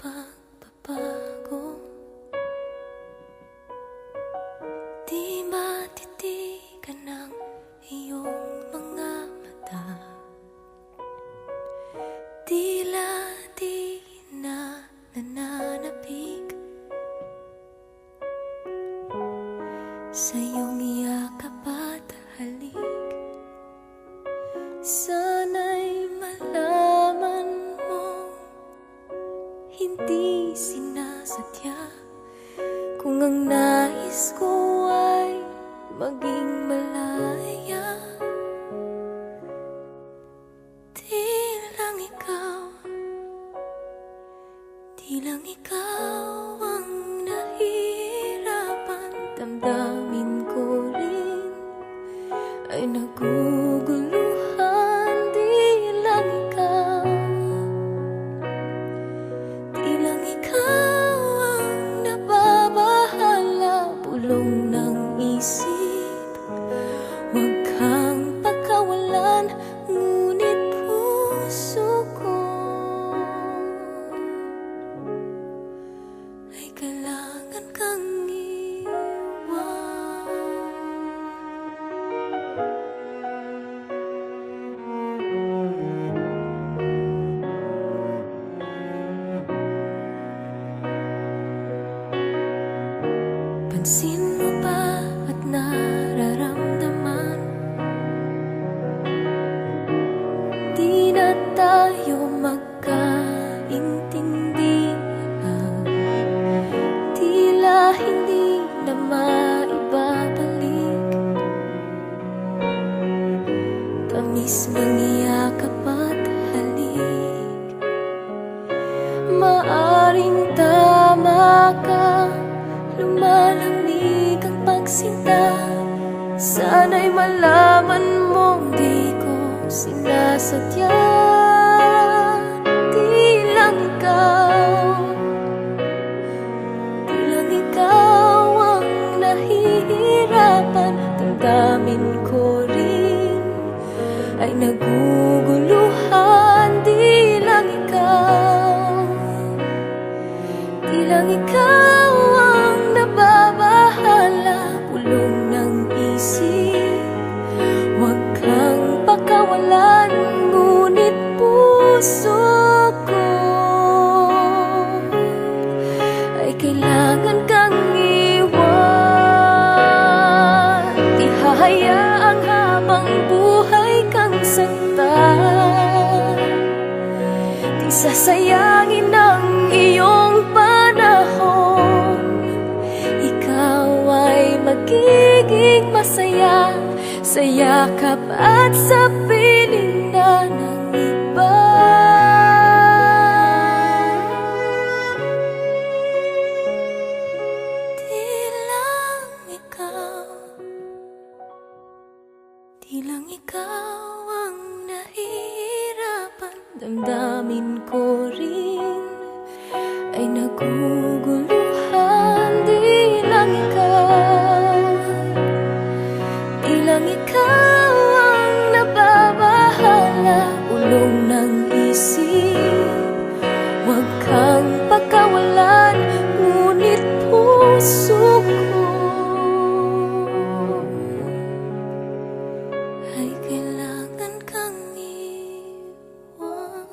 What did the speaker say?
pagbabago. Di matitigan ng iyong mga mata, tila di na nananapig sa iyong yakap at halik. Sana'y malaman mo, hindi sinasadya, kung ang nais ko ay maging malaya. Di lang ikaw ang nahihirapan, damdamin ko rin ay naguguluhan. Di lang ikaw ang nababahala, bulong ng isip, huwag kang pagkawalan, ngunit puso ko ay kailangan kang iwan. Pansin mo ba at nararamdaman, di na tayo magkaintindihan, tila hindi na maibabalik tamis ng yakap at halik. Maaring tama ka, lumalamig ang pagsinta. Sana'y malaman mong di ko sinasadya. Di lang ikaw ang nahihirapan, damdamin ko rin ay naguguluhan. Di lang ikaw ang nababahala, bulong ng isip, huwag kang pagkawalan, ngunit puso ko ay kailangan kang iwan. Di hahayaang habang buhay kang saktan, di sasayangin ang iyong panahon. Ikaw ay magiging masaya sa yakap at sa piling na ng iba. Di lang ikaw ang nahihirapan, damdamin ko rin ay naguguluhan. Di lang ikaw ang nababahala, ulong ng isip, huwag kang pagkawalan, ngunit puso ko ay kailangan kang iwan.